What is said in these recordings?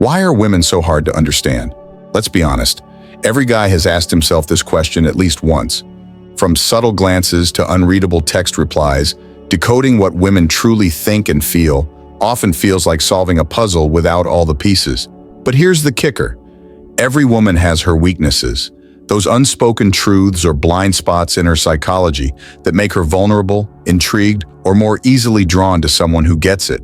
Why are women so hard to understand? Let's be honest. Every guy has asked himself this question at least once. From subtle glances to unreadable text replies, decoding what women truly think and feel often feels like solving a puzzle without all the pieces. But here's the kicker. Every woman has her weaknesses, those unspoken truths or blind spots in her psychology that make her vulnerable, intrigued, or more easily drawn to someone who gets it.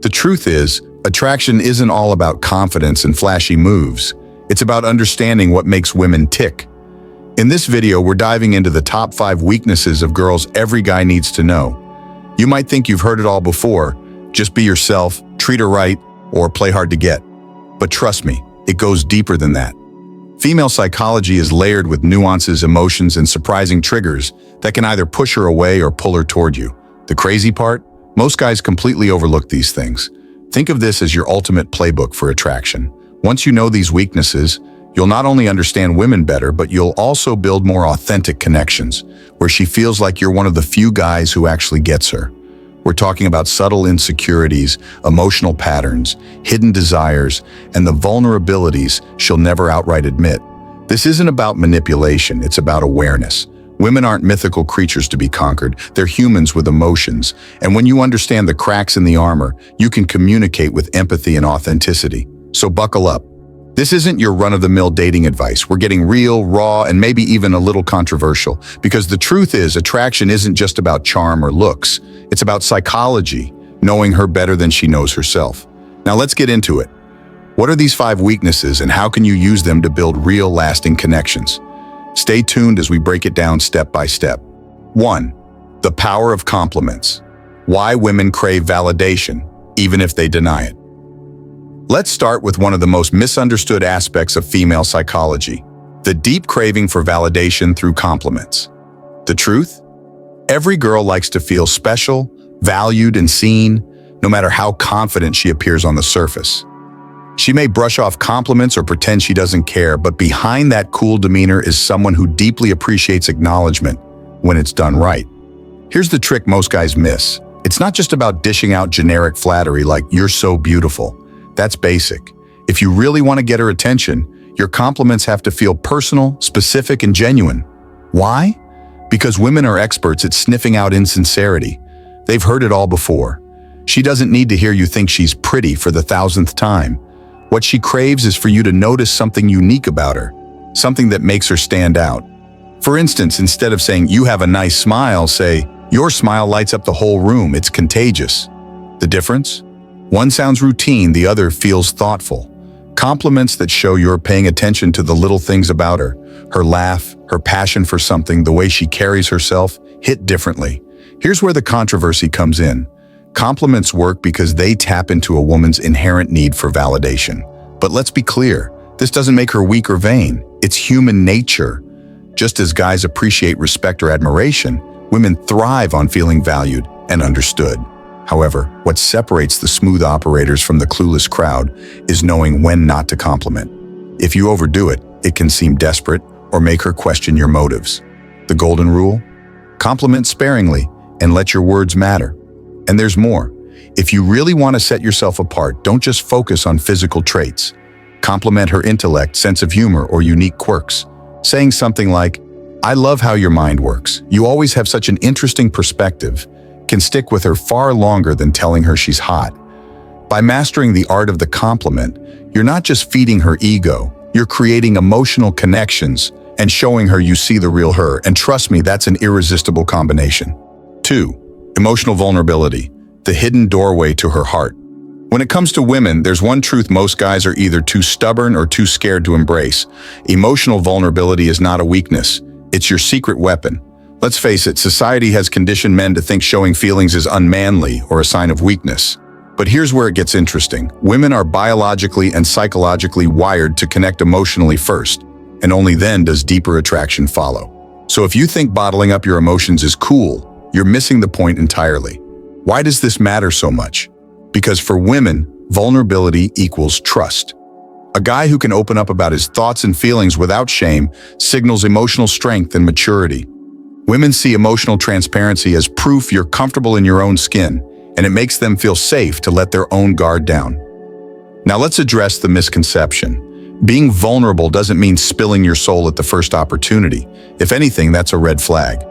The truth is, attraction isn't all about confidence and flashy moves. It's about understanding what makes women tick. In this video, we're diving into the top 5 weaknesses of girls every guy needs to know. You might think you've heard it all before. Just be yourself, treat her right, or play hard to get. But trust me, it goes deeper than that. Female psychology is layered with nuances, emotions, and surprising triggers that can either push her away or pull her toward you. The crazy part? Most guys completely overlook these things. Think of this as your ultimate playbook for attraction. Once you know these weaknesses, you'll not only understand women better, but you'll also build more authentic connections, where she feels like you're one of the few guys who actually gets her. We're talking about subtle insecurities, emotional patterns, hidden desires, and the vulnerabilities she'll never outright admit. This isn't about manipulation, it's about awareness. Women aren't mythical creatures to be conquered, they're humans with emotions. And when you understand the cracks in the armor, you can communicate with empathy and authenticity. So buckle up. This isn't your run-of-the-mill dating advice. We're getting real, raw, and maybe even a little controversial. Because the truth is, attraction isn't just about charm or looks. It's about psychology, knowing her better than she knows herself. Now let's get into it. What are these 5 weaknesses and how can you use them to build real, lasting connections? Stay tuned as we break it down step by step. 1. The power of compliments. Why women crave validation, even if they deny it. Let's start with one of the most misunderstood aspects of female psychology, the deep craving for validation through compliments. The truth? Every girl likes to feel special, valued, and seen, no matter how confident she appears on the surface. She may brush off compliments or pretend she doesn't care, but behind that cool demeanor is someone who deeply appreciates acknowledgement when it's done right. Here's the trick most guys miss. It's not just about dishing out generic flattery like, "You're so beautiful." That's basic. If you really want to get her attention, your compliments have to feel personal, specific, and genuine. Why? Because women are experts at sniffing out insincerity. They've heard it all before. She doesn't need to hear you think she's pretty for the 1,000th time. What she craves is for you to notice something unique about her, something that makes her stand out. For instance, instead of saying, "You have a nice smile," say, "Your smile lights up the whole room, it's contagious." The difference? One sounds routine, the other feels thoughtful. Compliments that show you're paying attention to the little things about her, her laugh, her passion for something, the way she carries herself, hit differently. Here's where the controversy comes in. Compliments work because they tap into a woman's inherent need for validation. But let's be clear, this doesn't make her weak or vain. It's human nature. Just as guys appreciate respect or admiration, women thrive on feeling valued and understood. However, what separates the smooth operators from the clueless crowd is knowing when not to compliment. If you overdo it, it can seem desperate or make her question your motives. The golden rule? Compliment sparingly and let your words matter. And there's more. If you really want to set yourself apart, don't just focus on physical traits. Compliment her intellect, sense of humor, or unique quirks. Saying something like, "I love how your mind works. You always have such an interesting perspective," can stick with her far longer than telling her she's hot. By mastering the art of the compliment, you're not just feeding her ego, you're creating emotional connections and showing her you see the real her, and trust me, that's an irresistible combination. 2. Emotional vulnerability, the hidden doorway to her heart. When it comes to women, there's one truth most guys are either too stubborn or too scared to embrace. Emotional vulnerability is not a weakness, it's your secret weapon. Let's face it, society has conditioned men to think showing feelings is unmanly or a sign of weakness. But here's where it gets interesting. Women are biologically and psychologically wired to connect emotionally first, and only then does deeper attraction follow. So if you think bottling up your emotions is cool, you're missing the point entirely. Why does this matter so much? Because for women, vulnerability equals trust. A guy who can open up about his thoughts and feelings without shame signals emotional strength and maturity. Women see emotional transparency as proof you're comfortable in your own skin, and it makes them feel safe to let their own guard down. Now let's address the misconception. Being vulnerable doesn't mean spilling your soul at the first opportunity. If anything, that's a red flag.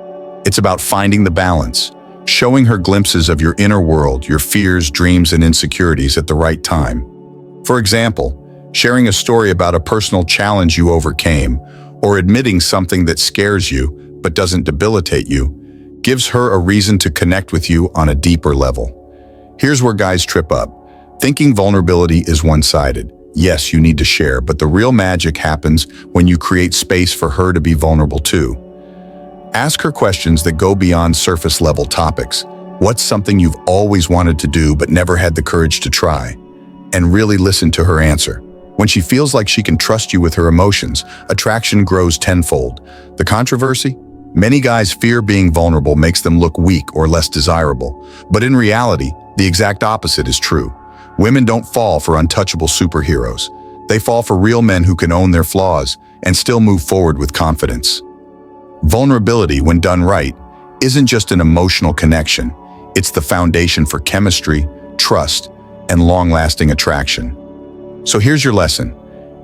It's about finding the balance, showing her glimpses of your inner world, your fears, dreams, and insecurities at the right time. For example, sharing a story about a personal challenge you overcame, or admitting something that scares you but doesn't debilitate you, gives her a reason to connect with you on a deeper level. Here's where guys trip up. Thinking vulnerability is one-sided. Yes, you need to share, but the real magic happens when you create space for her to be vulnerable too. Ask her questions that go beyond surface-level topics. What's something you've always wanted to do but never had the courage to try? And really listen to her answer. When she feels like she can trust you with her emotions, attraction grows tenfold. The controversy? Many guys fear being vulnerable makes them look weak or less desirable. But in reality, the exact opposite is true. Women don't fall for untouchable superheroes. They fall for real men who can own their flaws and still move forward with confidence. Vulnerability, when done right, isn't just an emotional connection. It's the foundation for chemistry, trust, and long-lasting attraction. So here's your lesson.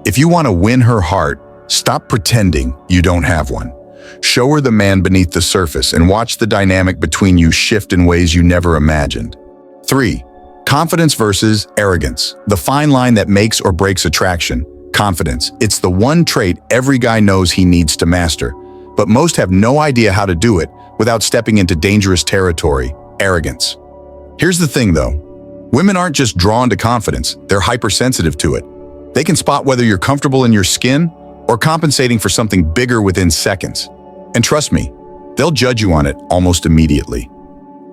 If you want to win her heart, stop pretending you don't have one. Show her the man beneath the surface and watch the dynamic between you shift in ways you never imagined. 3. Confidence versus arrogance. The fine line that makes or breaks attraction. Confidence. It's the one trait every guy knows he needs to master, but most have no idea how to do it without stepping into dangerous territory. Arrogance. Here's the thing though. Women aren't just drawn to confidence, they're hypersensitive to it. They can spot whether you're comfortable in your skin or compensating for something bigger within seconds. And trust me, they'll judge you on it almost immediately.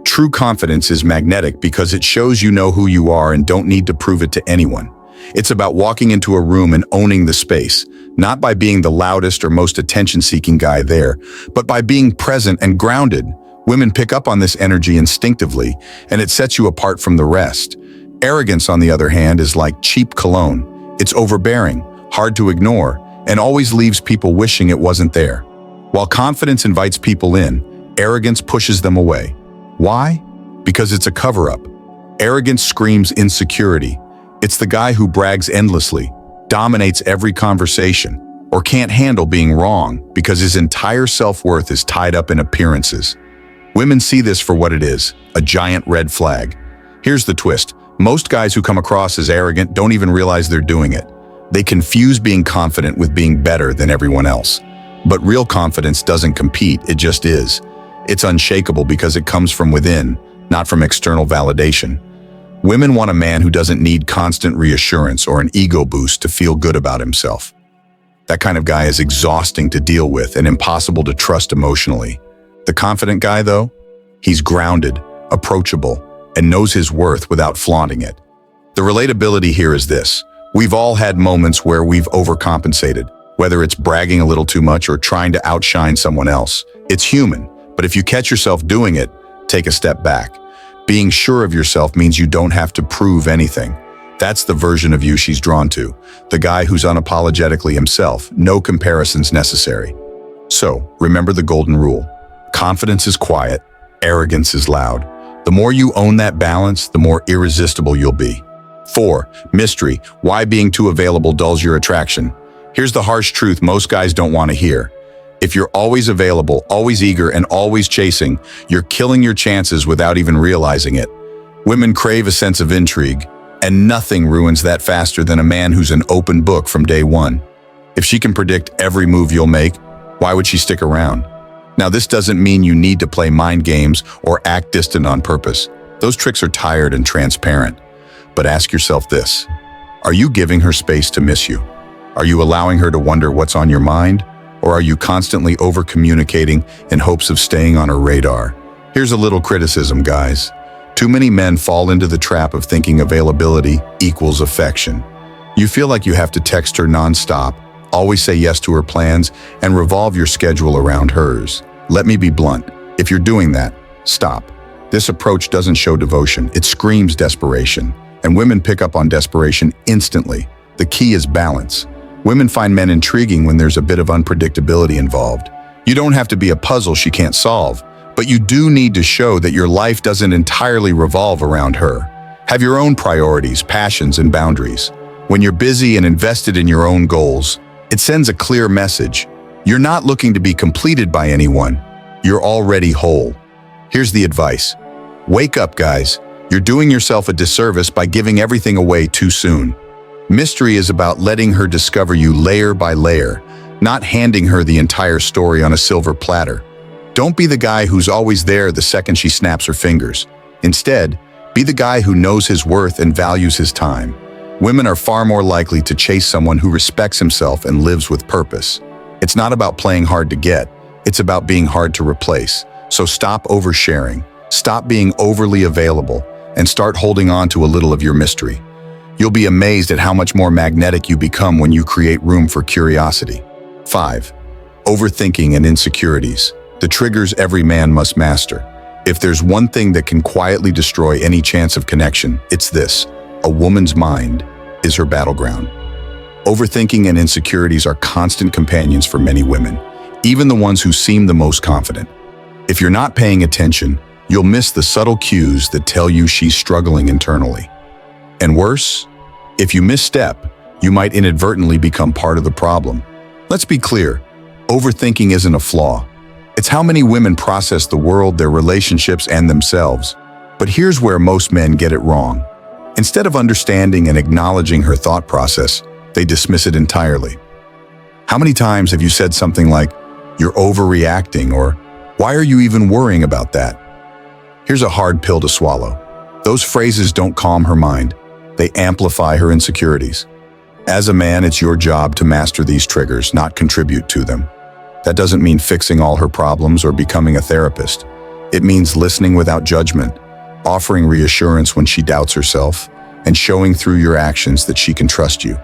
True confidence is magnetic because it shows you know who you are and don't need to prove it to anyone. It's about walking into a room and owning the space, not by being the loudest or most attention-seeking guy there, but by being present and grounded. Women pick up on this energy instinctively, and it sets you apart from the rest. Arrogance, on the other hand, is like cheap cologne. It's overbearing, hard to ignore, and always leaves people wishing it wasn't there. While confidence invites people in, arrogance pushes them away. Why? Because it's a cover-up. Arrogance screams insecurity. It's the guy who brags endlessly, dominates every conversation, or can't handle being wrong because his entire self-worth is tied up in appearances. Women see this for what it is, a giant red flag. Here's the twist. Most guys who come across as arrogant don't even realize they're doing it. They confuse being confident with being better than everyone else. But real confidence doesn't compete, it just is. It's unshakable because it comes from within, not from external validation. Women want a man who doesn't need constant reassurance or an ego boost to feel good about himself. That kind of guy is exhausting to deal with and impossible to trust emotionally. The confident guy, though, he's grounded, approachable, and knows his worth without flaunting it. The relatability here is this. We've all had moments where we've overcompensated, whether it's bragging a little too much or trying to outshine someone else. It's human, but if you catch yourself doing it, take a step back. Being sure of yourself means you don't have to prove anything. That's the version of you she's drawn to, the guy who's unapologetically himself, no comparisons necessary. So, remember the golden rule. Confidence is quiet, arrogance is loud. The more you own that balance, the more irresistible you'll be. 4. Mystery. Why being too available dulls your attraction. Here's the harsh truth most guys don't want to hear. If you're always available, always eager, and always chasing, you're killing your chances without even realizing it. Women crave a sense of intrigue, and nothing ruins that faster than a man who's an open book from day one. If she can predict every move you'll make, why would she stick around? Now, this doesn't mean you need to play mind games or act distant on purpose. Those tricks are tired and transparent. But ask yourself this. Are you giving her space to miss you? Are you allowing her to wonder what's on your mind? Or are you constantly over-communicating in hopes of staying on her radar? Here's a little criticism, guys. Too many men fall into the trap of thinking availability equals affection. You feel like you have to text her nonstop, always say yes to her plans, and revolve your schedule around hers. Let me be blunt. If you're doing that, stop. This approach doesn't show devotion, it screams desperation. And women pick up on desperation instantly. The key is balance. Women find men intriguing when there's a bit of unpredictability involved. You don't have to be a puzzle she can't solve, but you do need to show that your life doesn't entirely revolve around her. Have your own priorities, passions, and boundaries. When you're busy and invested in your own goals, it sends a clear message. You're not looking to be completed by anyone. You're already whole. Here's the advice. Wake up, guys. You're doing yourself a disservice by giving everything away too soon. Mystery is about letting her discover you layer by layer, not handing her the entire story on a silver platter. Don't be the guy who's always there the second she snaps her fingers. Instead, be the guy who knows his worth and values his time. Women are far more likely to chase someone who respects himself and lives with purpose. It's not about playing hard to get, it's about being hard to replace. So stop oversharing, stop being overly available, and start holding on to a little of your mystery. You'll be amazed at how much more magnetic you become when you create room for curiosity. 5. Overthinking and insecurities. The triggers every man must master. If there's one thing that can quietly destroy any chance of connection, it's this. A woman's mind is her battleground. Overthinking and insecurities are constant companions for many women, even the ones who seem the most confident. If you're not paying attention, you'll miss the subtle cues that tell you she's struggling internally. And worse, if you misstep, you might inadvertently become part of the problem. Let's be clear, overthinking isn't a flaw. It's how many women process the world, their relationships, and themselves. But here's where most men get it wrong. Instead of understanding and acknowledging her thought process, they dismiss it entirely. How many times have you said something like, "You're overreacting," or "Why are you even worrying about that?" Here's a hard pill to swallow. Those phrases don't calm her mind. They amplify her insecurities. As a man, it's your job to master these triggers, not contribute to them. That doesn't mean fixing all her problems or becoming a therapist. It means listening without judgment, offering reassurance when she doubts herself, and showing through your actions that she can trust you.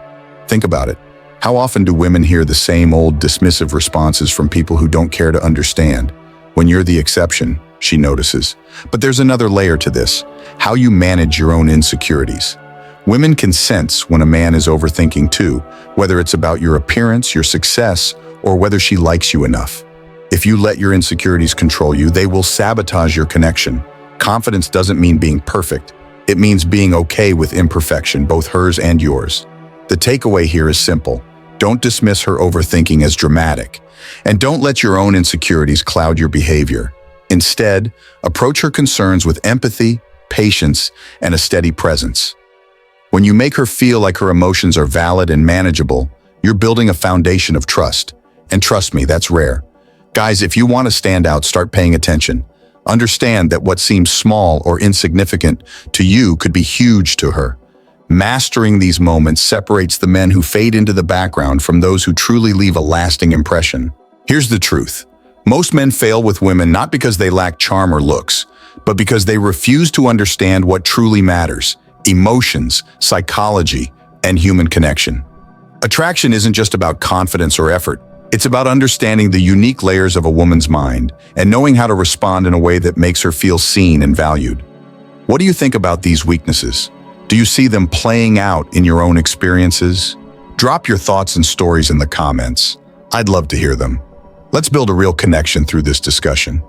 Think about it. How often do women hear the same old dismissive responses from people who don't care to understand? When you're the exception, she notices. But there's another layer to this, how you manage your own insecurities. Women can sense when a man is overthinking too, whether it's about your appearance, your success, or whether she likes you enough. If you let your insecurities control you, they will sabotage your connection. Confidence doesn't mean being perfect. It means being okay with imperfection, both hers and yours. The takeaway here is simple. Don't dismiss her overthinking as dramatic, and don't let your own insecurities cloud your behavior. Instead, approach her concerns with empathy, patience, and a steady presence. When you make her feel like her emotions are valid and manageable, you're building a foundation of trust. And trust me, that's rare. Guys, if you want to stand out, start paying attention. Understand that what seems small or insignificant to you could be huge to her. Mastering these moments separates the men who fade into the background from those who truly leave a lasting impression. Here's the truth. Most men fail with women not because they lack charm or looks, but because they refuse to understand what truly matters: emotions, psychology, and human connection. Attraction isn't just about confidence or effort. It's about understanding the unique layers of a woman's mind and knowing how to respond in a way that makes her feel seen and valued. What do you think about these weaknesses? Do you see them playing out in your own experiences? Drop your thoughts and stories in the comments. I'd love to hear them. Let's build a real connection through this discussion.